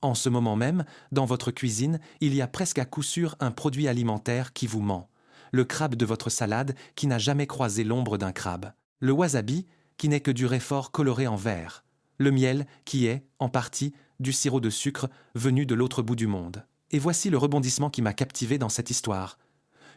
En ce moment même, dans votre cuisine, il y a presque à coup sûr un produit alimentaire qui vous ment. Le crabe de votre salade qui n'a jamais croisé l'ombre d'un crabe. Le wasabi qui n'est que du réfort coloré en vert. Le miel qui est, en partie, du sirop de sucre venu de l'autre bout du monde. Et voici le rebondissement qui m'a captivé dans cette histoire.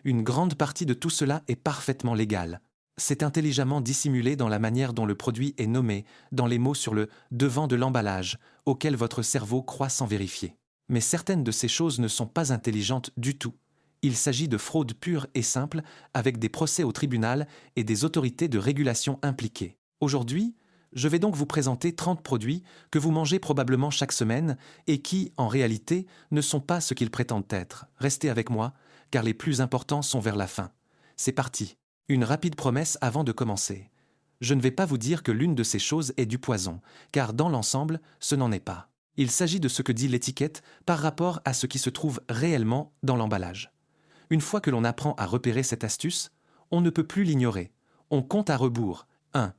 Une grande partie de tout cela est parfaitement légal. C'est intelligemment dissimulé dans la manière dont le produit est nommé, dans les mots sur le devant de l'emballage, auxquels votre cerveau croit sans vérifier. Mais certaines de ces choses ne sont pas intelligentes du tout. Il s'agit de fraude pure et simple, avec des procès au tribunal et des autorités de régulation impliquées. Aujourd'hui, je vais donc vous présenter 30 produits que vous mangez probablement chaque semaine et qui, en réalité, ne sont pas ce qu'ils prétendent être. Restez avec moi, car les plus importants sont vers la fin. C'est parti. Une rapide promesse avant de commencer. Je ne vais pas vous dire que l'une de ces choses est du poison, car dans l'ensemble, ce n'en est pas. Il s'agit de ce que dit l'étiquette par rapport à ce qui se trouve réellement dans l'emballage. Une fois que l'on apprend à repérer cette astuce, on ne peut plus l'ignorer. On compte à rebours. 1.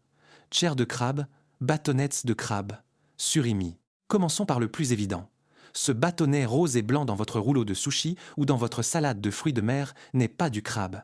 Chair de crabe, bâtonnets de crabe, surimi. Commençons par le plus évident. Ce bâtonnet rose et blanc dans votre rouleau de sushi ou dans votre salade de fruits de mer n'est pas du crabe.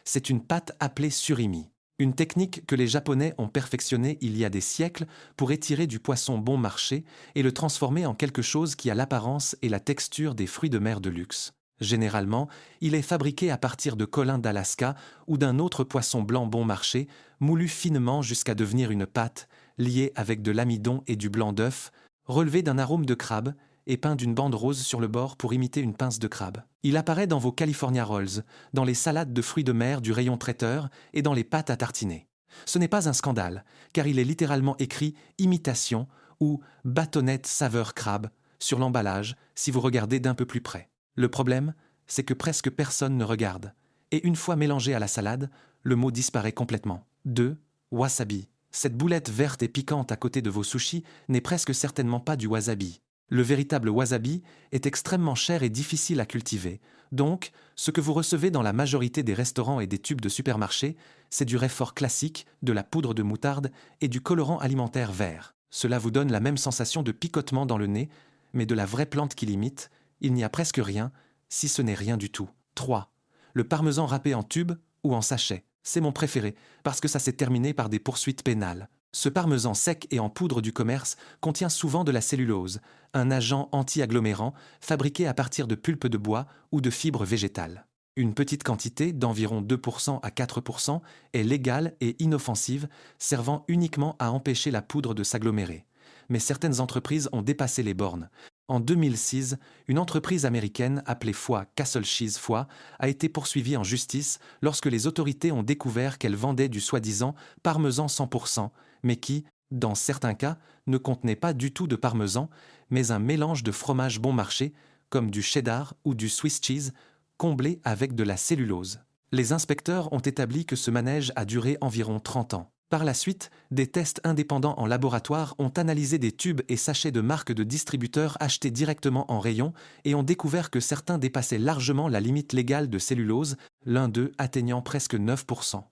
C'est une pâte appelée surimi. Une technique que les Japonais ont perfectionnée il y a des siècles pour étirer du poisson bon marché et le transformer en quelque chose qui a l'apparence et la texture des fruits de mer de luxe. Généralement, il est fabriqué à partir de collin d'Alaska ou d'un autre poisson blanc bon marché, moulu finement jusqu'à devenir une pâte, liée avec de l'amidon et du blanc d'œuf, relevé d'un arôme de crabe et peint d'une bande rose sur le bord pour imiter une pince de crabe. Il apparaît dans vos California Rolls, dans les salades de fruits de mer du rayon traiteur et dans les pâtes à tartiner. Ce n'est pas un scandale, car il est littéralement écrit « imitation » ou « bâtonnette saveur crabe » sur l'emballage si vous regardez d'un peu plus près. Le problème, c'est que presque personne ne regarde. Et une fois mélangé à la salade, le mot disparaît complètement. 2. Wasabi. Cette boulette verte et piquante à côté de vos sushis n'est presque certainement pas du wasabi. Le véritable wasabi est extrêmement cher et difficile à cultiver. Donc, ce que vous recevez dans la majorité des restaurants et des tubes de supermarché, c'est du réfort classique, de la poudre de moutarde et du colorant alimentaire vert. Cela vous donne la même sensation de picotement dans le nez, mais de la vraie plante qui l'imite, il n'y a presque rien, si ce n'est rien du tout. 3. Le parmesan râpé en tube ou en sachet. C'est mon préféré, parce que ça s'est terminé par des poursuites pénales. Ce parmesan sec et en poudre du commerce contient souvent de la cellulose, un agent anti-agglomérant fabriqué à partir de pulpe de bois ou de fibres végétales. Une petite quantité, d'environ 2% à 4%, est légale et inoffensive, servant uniquement à empêcher la poudre de s'agglomérer. Mais certaines entreprises ont dépassé les bornes. En 2006, une entreprise américaine appelée Foie Castle Cheese Foie a été poursuivie en justice lorsque les autorités ont découvert qu'elle vendait du soi-disant parmesan 100%, mais qui, dans certains cas, ne contenait pas du tout de parmesan, mais un mélange de fromage bon marché, comme du cheddar ou du Swiss cheese, comblé avec de la cellulose. Les inspecteurs ont établi que ce manège a duré environ 30 ans. Par la suite, des tests indépendants en laboratoire ont analysé des tubes et sachets de marques de distributeurs achetés directement en rayon et ont découvert que certains dépassaient largement la limite légale de cellulose, l'un d'eux atteignant presque 9%.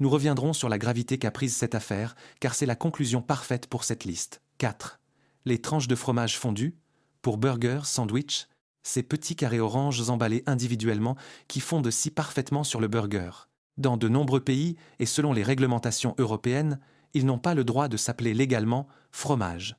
Nous reviendrons sur la gravité qu'a prise cette affaire, car c'est la conclusion parfaite pour cette liste. 4. Les tranches de fromage fondu, pour burgers, sandwich, ces petits carrés oranges emballés individuellement qui fondent si parfaitement sur le burger. Dans de nombreux pays, et selon les réglementations européennes, ils n'ont pas le droit de s'appeler légalement fromage.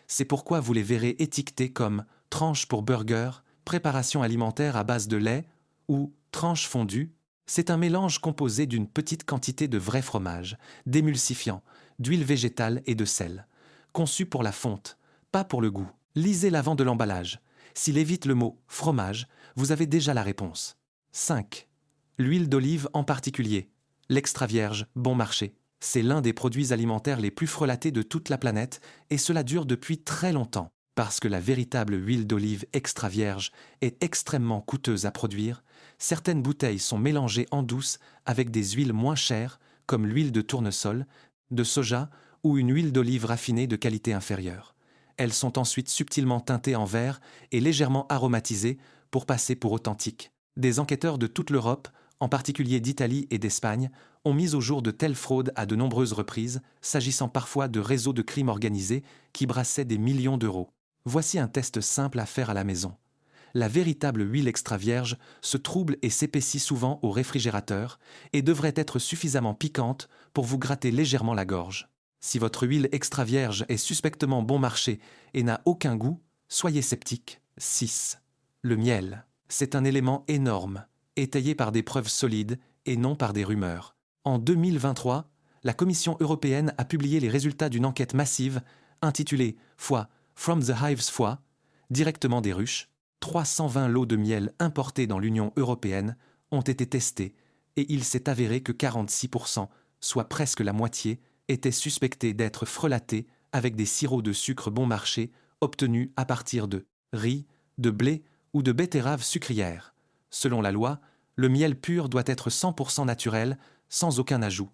C'est pourquoi vous les verrez étiquetés comme tranche pour burger, préparation alimentaire à base de lait ou tranche fondue. C'est un mélange composé d'une petite quantité de vrai fromage, d'émulsifiant, d'huile végétale et de sel. Conçu pour la fonte, pas pour le goût. Lisez l'avant de l'emballage. S'il évite le mot fromage, vous avez déjà la réponse. 5. L'huile d'olive en particulier, l'extra vierge bon marché. C'est l'un des produits alimentaires les plus frelatés de toute la planète et cela dure depuis très longtemps. Parce que la véritable huile d'olive extra vierge est extrêmement coûteuse à produire, certaines bouteilles sont mélangées en douce avec des huiles moins chères comme l'huile de tournesol, de soja ou une huile d'olive raffinée de qualité inférieure. Elles sont ensuite subtilement teintées en vert et légèrement aromatisées pour passer pour authentiques. Des enquêteurs de toute l'Europe, en particulier d'Italie et d'Espagne, ont mis au jour de telles fraudes à de nombreuses reprises, s'agissant parfois de réseaux de crimes organisés qui brassaient des millions d'euros. Voici un test simple à faire à la maison. La véritable huile extra vierge se trouble et s'épaissit souvent au réfrigérateur et devrait être suffisamment piquante pour vous gratter légèrement la gorge. Si votre huile extra vierge est suspectement bon marché et n'a aucun goût, soyez sceptique. 6. Le miel. C'est un élément énorme, étayé par des preuves solides et non par des rumeurs. En 2023, la Commission européenne a publié les résultats d'une enquête massive intitulée Foie, From the Hives Foie, directement des ruches. 320 lots de miel importés dans l'Union européenne ont été testés et il s'est avéré que 46%, soit presque la moitié, étaient suspectés d'être frelatés avec des sirops de sucre bon marché obtenus à partir de riz, de blé ou de betteraves sucrières. Selon la loi, le miel pur doit être 100% naturel, sans aucun ajout.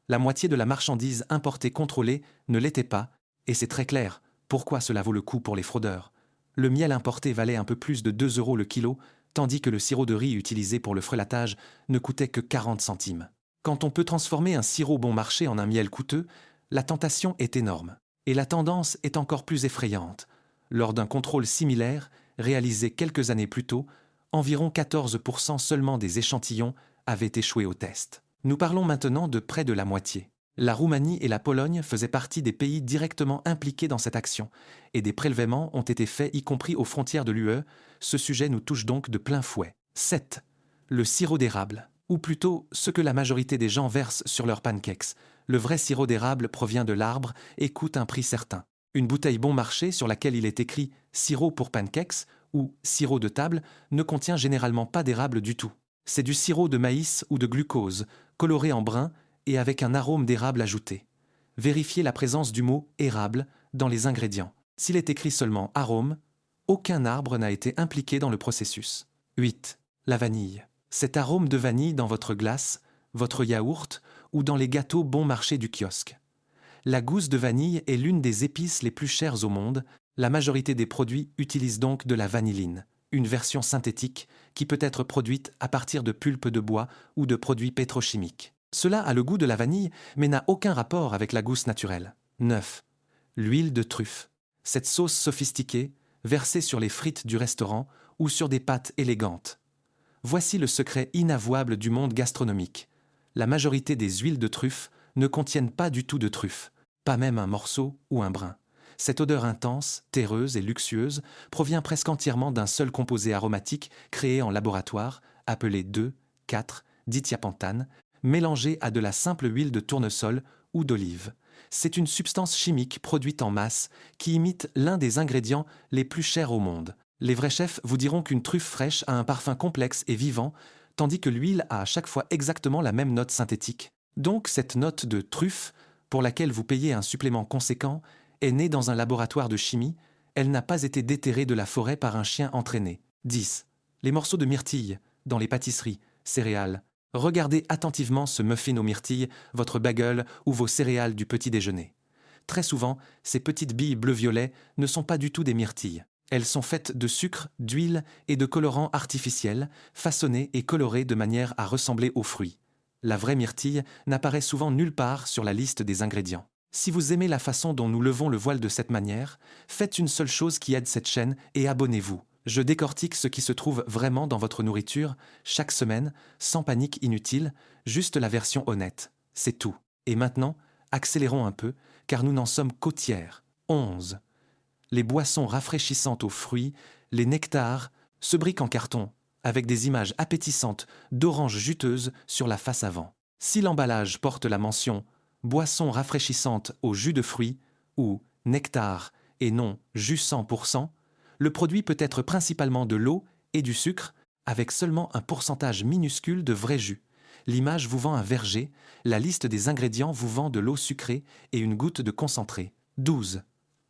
La moitié de la marchandise importée contrôlée ne l'était pas, et c'est très clair pourquoi cela vaut le coup pour les fraudeurs. Le miel importé valait un peu plus de 2 € le kilo, tandis que le sirop de riz utilisé pour le frelatage ne coûtait que 40 centimes. Quand on peut transformer un sirop bon marché en un miel coûteux, la tentation est énorme. Et la tendance est encore plus effrayante. Lors d'un contrôle similaire, réalisé quelques années plus tôt, environ 14% seulement des échantillons avaient échoué au test. Nous parlons maintenant de près de la moitié. La Roumanie et la Pologne faisaient partie des pays directement impliqués dans cette action, et des prélèvements ont été faits y compris aux frontières de l'UE. Ce sujet nous touche donc de plein fouet. 7. Le sirop d'érable, ou plutôt ce que la majorité des gens versent sur leurs pancakes. Le vrai sirop d'érable provient de l'arbre et coûte un prix certain. Une bouteille bon marché sur laquelle il est écrit « sirop pour pancakes » ou « sirop de table » ne contient généralement pas d'érable du tout. C'est du sirop de maïs ou de glucose, coloré en brun et avec un arôme d'érable ajouté. Vérifiez la présence du mot « érable » dans les ingrédients. S'il est écrit seulement « arôme », aucun arbre n'a été impliqué dans le processus. 8. La vanille. Cet arôme de vanille dans votre glace, votre yaourt ou dans les gâteaux bon marché du kiosque. La gousse de vanille est l'une des épices les plus chères au monde. La majorité des produits utilisent donc de la vanilline, une version synthétique qui peut être produite à partir de pulpe de bois ou de produits pétrochimiques. Cela a le goût de la vanille, mais n'a aucun rapport avec la gousse naturelle. 9. L'huile de truffe. Cette sauce sophistiquée, versée sur les frites du restaurant ou sur des pâtes élégantes. Voici le secret inavouable du monde gastronomique. La majorité des huiles de truffe ne contiennent pas du tout de truffe, pas même un morceau ou un brin. Cette odeur intense, terreuse et luxueuse provient presque entièrement d'un seul composé aromatique créé en laboratoire, appelé 2,4-dithiapentane, mélangé à de la simple huile de tournesol ou d'olive. C'est une substance chimique produite en masse qui imite l'un des ingrédients les plus chers au monde. Les vrais chefs vous diront qu'une truffe fraîche a un parfum complexe et vivant, tandis que l'huile a à chaque fois exactement la même note synthétique. Donc cette note de truffe, pour laquelle vous payez un supplément conséquent, est née dans un laboratoire de chimie, elle n'a pas été déterrée de la forêt par un chien entraîné. 10. Les morceaux de myrtille, dans les pâtisseries, céréales. Regardez attentivement ce muffin aux myrtilles, votre bagel ou vos céréales du petit déjeuner. Très souvent, ces petites billes bleu-violet ne sont pas du tout des myrtilles. Elles sont faites de sucre, d'huile et de colorants artificiels, façonnés et colorés de manière à ressembler aux fruits. La vraie myrtille n'apparaît souvent nulle part sur la liste des ingrédients. Si vous aimez la façon dont nous levons le voile de cette manière, faites une seule chose qui aide cette chaîne et abonnez-vous. Je décortique ce qui se trouve vraiment dans votre nourriture, chaque semaine, sans panique inutile, juste la version honnête. C'est tout. Et maintenant, accélérons un peu, car nous n'en sommes qu'au tiers. 11. Les boissons rafraîchissantes aux fruits, les nectars, ce brick en carton, avec des images appétissantes d'oranges juteuses sur la face avant. Si l'emballage porte la mention « boisson rafraîchissante au jus de fruits » ou « nectar » et non « jus 100%, le produit peut être principalement de l'eau et du sucre, avec seulement un pourcentage minuscule de vrai jus. L'image vous vend un verger, la liste des ingrédients vous vend de l'eau sucrée et une goutte de concentré. 12.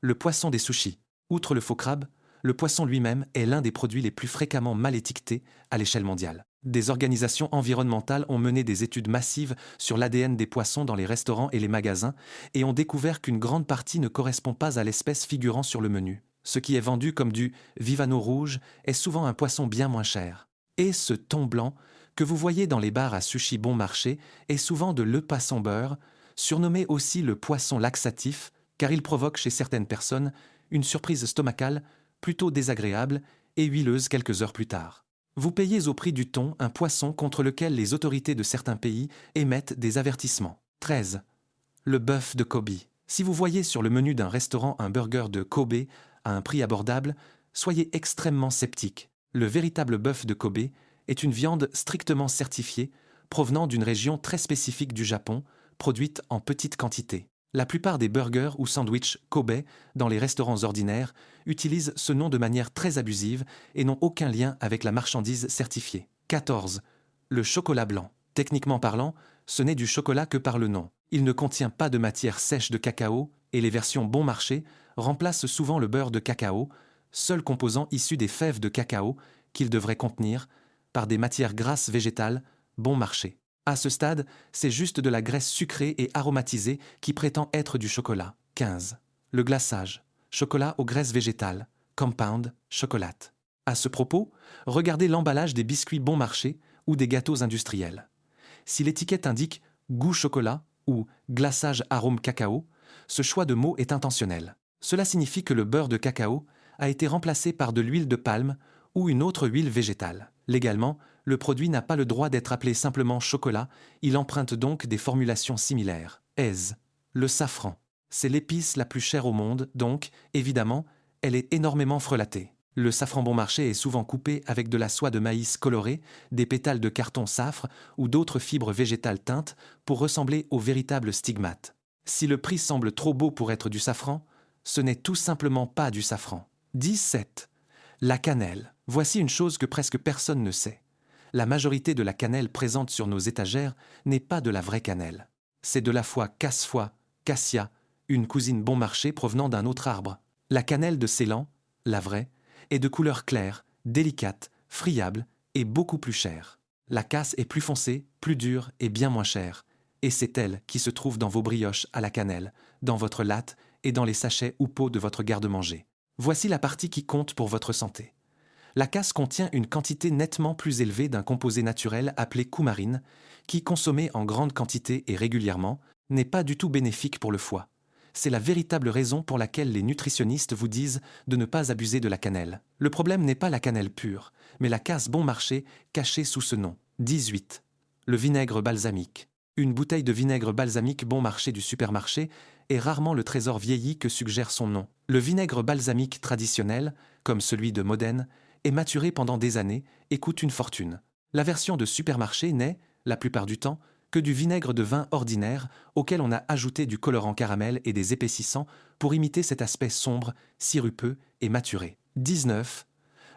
Le poisson des sushis. Outre le faux crabe, le poisson lui-même est l'un des produits les plus fréquemment mal étiquetés à l'échelle mondiale. Des organisations environnementales ont mené des études massives sur l'ADN des poissons dans les restaurants et les magasins et ont découvert qu'une grande partie ne correspond pas à l'espèce figurant sur le menu. Ce qui est vendu comme du Vivano rouge est souvent un poisson bien moins cher. Et ce thon blanc que vous voyez dans les bars à sushi bon marché est souvent de le poisson beurre, surnommé aussi le poisson laxatif, car il provoque chez certaines personnes une surprise stomacale plutôt désagréable et huileuse quelques heures plus tard. Vous payez au prix du thon un poisson contre lequel les autorités de certains pays émettent des avertissements. 13. Le bœuf de Kobe. Si vous voyez sur le menu d'un restaurant un burger de Kobe à un prix abordable, soyez extrêmement sceptique. Le véritable bœuf de Kobe est une viande strictement certifiée, provenant d'une région très spécifique du Japon, produite en petite quantité. La plupart des burgers ou sandwichs Kobe dans les restaurants ordinaires utilisent ce nom de manière très abusive et n'ont aucun lien avec la marchandise certifiée. 14. Le chocolat blanc. Techniquement parlant, ce n'est du chocolat que par le nom. Il ne contient pas de matière sèche de cacao et les versions bon marché remplacent souvent le beurre de cacao, seul composant issu des fèves de cacao qu'il devrait contenir, par des matières grasses végétales bon marché. À ce stade, c'est juste de la graisse sucrée et aromatisée qui prétend être du chocolat. 15. Le glaçage. Chocolat aux graisses végétales. Compound chocolate. À ce propos, regardez l'emballage des biscuits bon marché ou des gâteaux industriels. Si l'étiquette indique goût chocolat ou glaçage arôme cacao, ce choix de mots est intentionnel. Cela signifie que le beurre de cacao a été remplacé par de l'huile de palme ou une autre huile végétale. Légalement, le produit n'a pas le droit d'être appelé simplement chocolat, il emprunte donc des formulations similaires. Aise. Le safran. C'est l'épice la plus chère au monde, donc, évidemment, elle est énormément frelatée. Le safran bon marché est souvent coupé avec de la soie de maïs colorée, des pétales de carton safre ou d'autres fibres végétales teintes pour ressembler aux véritables stigmates. Si le prix semble trop beau pour être du safran, ce n'est tout simplement pas du safran. 17. La cannelle. Voici une chose que presque personne ne sait. La majorité de la cannelle présente sur nos étagères n'est pas de la vraie cannelle. C'est de la foie casse-foie, cassia, une cousine bon marché provenant d'un autre arbre. La cannelle de Ceylan, la vraie, est de couleur claire, délicate, friable et beaucoup plus chère. La casse est plus foncée, plus dure et bien moins chère. Et c'est elle qui se trouve dans vos brioches à la cannelle, dans votre latte et dans les sachets ou pots de votre garde-manger. Voici la partie qui compte pour votre santé. La casse contient une quantité nettement plus élevée d'un composé naturel appelé coumarine, qui, consommé en grande quantité et régulièrement, n'est pas du tout bénéfique pour le foie. C'est la véritable raison pour laquelle les nutritionnistes vous disent de ne pas abuser de la cannelle. Le problème n'est pas la cannelle pure, mais la casse bon marché cachée sous ce nom. 18. Le vinaigre balsamique. Une bouteille de vinaigre balsamique bon marché du supermarché est rarement le trésor vieilli que suggère son nom. Le vinaigre balsamique traditionnel, comme celui de Modène, est maturé pendant des années et coûte une fortune. La version de supermarché n'est, la plupart du temps, que du vinaigre de vin ordinaire auquel on a ajouté du colorant caramel et des épaississants pour imiter cet aspect sombre, sirupeux et maturé. 19.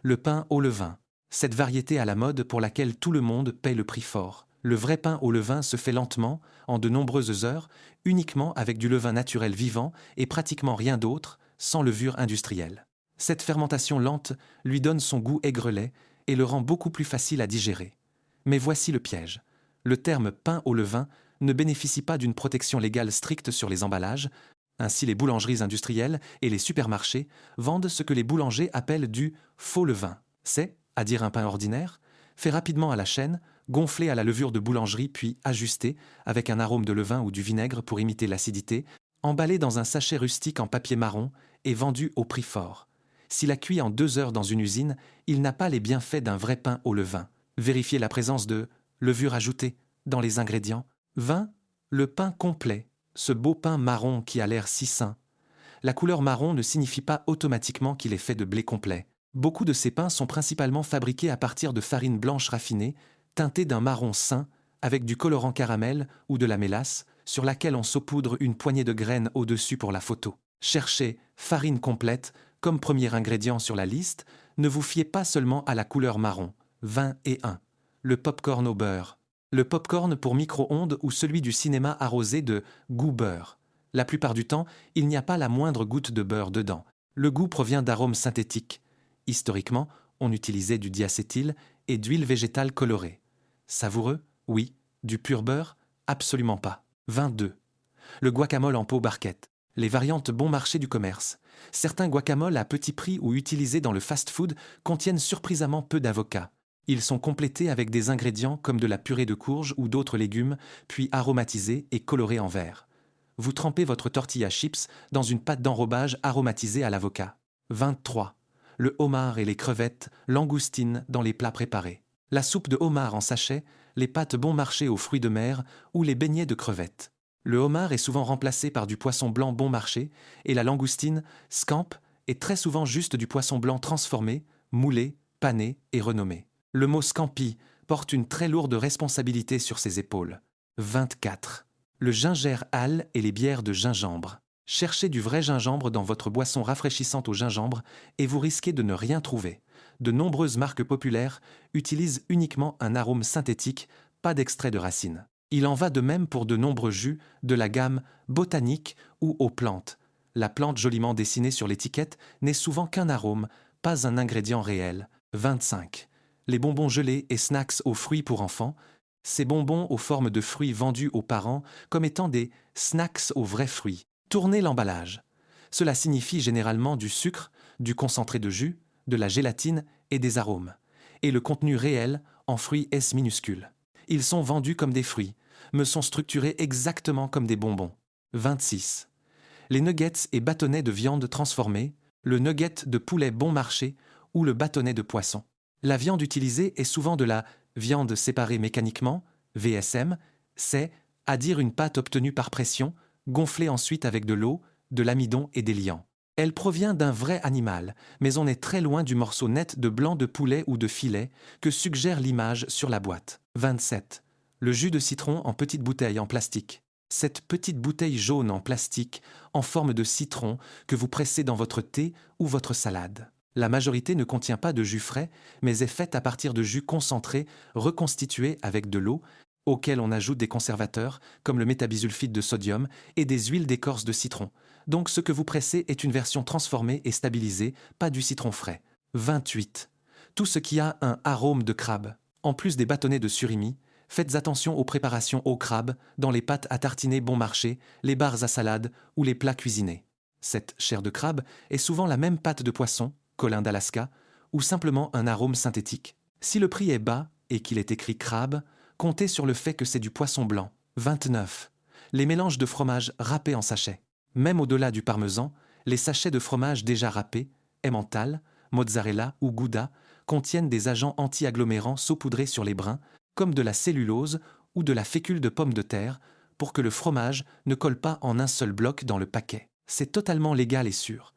Le pain au levain. Cette variété à la mode pour laquelle tout le monde paie le prix fort. Le vrai pain au levain se fait lentement, en de nombreuses heures, uniquement avec du levain naturel vivant et pratiquement rien d'autre, sans levure industrielle. Cette fermentation lente lui donne son goût aigrelet et le rend beaucoup plus facile à digérer. Mais voici le piège. Le terme pain au levain ne bénéficie pas d'une protection légale stricte sur les emballages. Ainsi, les boulangeries industrielles et les supermarchés vendent ce que les boulangers appellent du faux levain. C'est, à dire un pain ordinaire, fait rapidement à la chaîne, gonflé à la levure de boulangerie puis ajusté avec un arôme de levain ou du vinaigre pour imiter l'acidité, emballé dans un sachet rustique en papier marron et vendu au prix fort. S'il a cuit en 2 heures dans une usine, il n'a pas les bienfaits d'un vrai pain au levain. Vérifiez la présence de levure ajoutée dans les ingrédients. 20. Le pain complet, ce beau pain marron qui a l'air si sain. La couleur marron ne signifie pas automatiquement qu'il est fait de blé complet. Beaucoup de ces pains sont principalement fabriqués à partir de farine blanche raffinée, teintée d'un marron sain, avec du colorant caramel ou de la mélasse, sur laquelle on saupoudre une poignée de graines au-dessus pour la photo. Cherchez farine complète comme premier ingrédient sur la liste, ne vous fiez pas seulement à la couleur marron. 21. Le pop-corn au beurre. Le pop-corn pour micro-ondes ou celui du cinéma arrosé de goût beurre. La plupart du temps, il n'y a pas la moindre goutte de beurre dedans. Le goût provient d'arômes synthétiques. Historiquement, on utilisait du diacétyl et d'huile végétale colorée. Savoureux? Oui. Du pur beurre? Absolument pas. 22. Le guacamole en pot barquette. Les variantes bon marché du commerce. Certains guacamoles à petit prix ou utilisés dans le fast-food contiennent surprisamment peu d'avocats. Ils sont complétés avec des ingrédients comme de la purée de courge ou d'autres légumes, puis aromatisés et colorés en vert. Vous trempez votre tortilla chips dans une pâte d'enrobage aromatisée à l'avocat. 23. Le homard et les crevettes, langoustines dans les plats préparés. La soupe de homard en sachet, les pâtes bon marché aux fruits de mer ou les beignets de crevettes. Le homard est souvent remplacé par du poisson blanc bon marché et la langoustine, scampi, est très souvent juste du poisson blanc transformé, moulé, pané et renommé. Le mot scampi porte une très lourde responsabilité sur ses épaules. 24. Le ginger ale et les bières de gingembre. Cherchez du vrai gingembre dans votre boisson rafraîchissante au gingembre et vous risquez de ne rien trouver. De nombreuses marques populaires utilisent uniquement un arôme synthétique, pas d'extrait de racine. Il en va de même pour de nombreux jus de la gamme botanique ou aux plantes. La plante joliment dessinée sur l'étiquette n'est souvent qu'un arôme, pas un ingrédient réel. 25. Les bonbons gelés et snacks aux fruits pour enfants. Ces bonbons aux formes de fruits vendus aux parents comme étant des snacks aux vrais fruits. Tournez l'emballage. Cela signifie généralement du sucre, du concentré de jus, de la gélatine et des arômes. Et le contenu réel en fruits S minuscules. Ils sont vendus comme des fruits, me sont structurés exactement comme des bonbons. 26. Les nuggets et bâtonnets de viande transformée, le nugget de poulet bon marché ou le bâtonnet de poisson. La viande utilisée est souvent de la viande séparée mécaniquement, VSM, c'est, à dire une pâte obtenue par pression, gonflée ensuite avec de l'eau, de l'amidon et des liants. Elle provient d'un vrai animal, mais on est très loin du morceau net de blanc de poulet ou de filet que suggère l'image sur la boîte. 27. Le jus de citron en petite bouteille en plastique. Cette petite bouteille jaune en plastique, en forme de citron, que vous pressez dans votre thé ou votre salade. La majorité ne contient pas de jus frais, mais est faite à partir de jus concentrés, reconstitués avec de l'eau, auquel on ajoute des conservateurs, comme le métabisulfite de sodium, et des huiles d'écorce de citron. Donc ce que vous pressez est une version transformée et stabilisée, pas du citron frais. 28. Tout ce qui a un arôme de crabe. En plus des bâtonnets de surimi, faites attention aux préparations au crabe, dans les pâtes à tartiner bon marché, les barres à salade ou les plats cuisinés. Cette chair de crabe est souvent la même pâte de poisson, colin d'Alaska, ou simplement un arôme synthétique. Si le prix est bas et qu'il est écrit crabe, comptez sur le fait que c'est du poisson blanc. 29. Les mélanges de fromage râpés en sachet. Même au-delà du parmesan, les sachets de fromage déjà râpés, Emmental, mozzarella ou Gouda, contiennent des agents anti-agglomérants saupoudrés sur les brins, comme de la cellulose ou de la fécule de pomme de terre, pour que le fromage ne colle pas en un seul bloc dans le paquet. C'est totalement légal et sûr.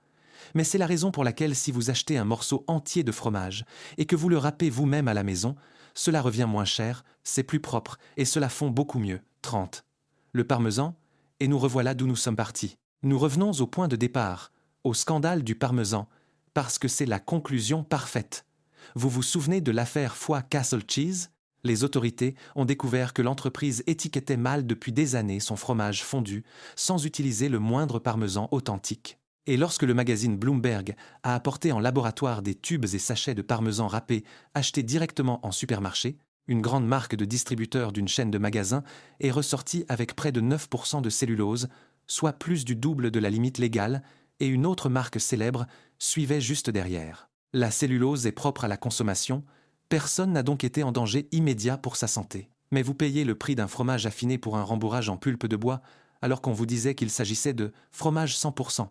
Mais c'est la raison pour laquelle si vous achetez un morceau entier de fromage et que vous le râpez vous-même à la maison, cela revient moins cher, c'est plus propre et cela fond beaucoup mieux. 30. Le parmesan, et nous revoilà d'où nous sommes partis. Nous revenons au point de départ, au scandale du parmesan, parce que c'est la conclusion parfaite. Vous vous souvenez de l'affaire Foie Castle Cheese ? Les autorités ont découvert que l'entreprise étiquetait mal depuis des années son fromage fondu sans utiliser le moindre parmesan authentique. Et lorsque le magazine Bloomberg a apporté en laboratoire des tubes et sachets de parmesan râpé achetés directement en supermarché, une grande marque de distributeur d'une chaîne de magasins est ressortie avec près de 9% de cellulose, soit plus du double de la limite légale, et une autre marque célèbre suivait juste derrière. La cellulose est propre à la consommation, personne n'a donc été en danger immédiat pour sa santé. Mais vous payez le prix d'un fromage affiné pour un rembourrage en pulpe de bois, alors qu'on vous disait qu'il s'agissait de fromage 100%.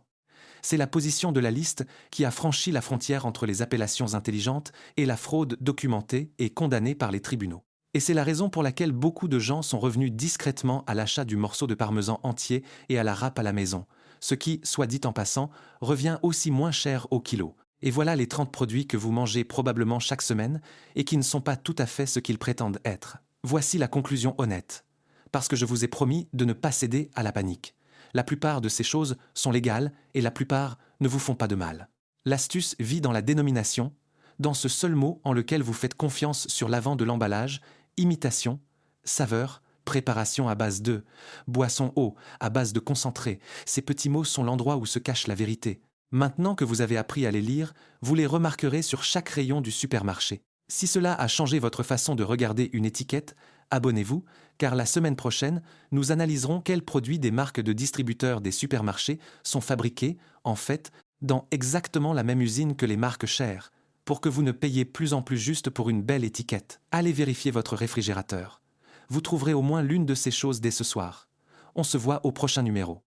C'est la position de la liste qui a franchi la frontière entre les appellations intelligentes et la fraude documentée et condamnée par les tribunaux. Et c'est la raison pour laquelle beaucoup de gens sont revenus discrètement à l'achat du morceau de parmesan entier et à la râpe à la maison, ce qui, soit dit en passant, revient aussi moins cher au kilo. Et voilà les 30 produits que vous mangez probablement chaque semaine et qui ne sont pas tout à fait ce qu'ils prétendent être. Voici la conclusion honnête. Parce que je vous ai promis de ne pas céder à la panique. La plupart de ces choses sont légales et la plupart ne vous font pas de mal. L'astuce vit dans la dénomination, dans ce seul mot en lequel vous faites confiance sur l'avant de l'emballage, imitation, saveur, préparation à base de, boisson eau, à base de concentré. Ces petits mots sont l'endroit où se cache la vérité. Maintenant que vous avez appris à les lire, vous les remarquerez sur chaque rayon du supermarché. Si cela a changé votre façon de regarder une étiquette, abonnez-vous, car la semaine prochaine, nous analyserons quels produits des marques de distributeurs des supermarchés sont fabriqués, en fait, dans exactement la même usine que les marques chères, pour que vous ne payiez plus en plus juste pour une belle étiquette. Allez vérifier votre réfrigérateur. Vous trouverez au moins l'une de ces choses dès ce soir. on se voit au prochain numéro.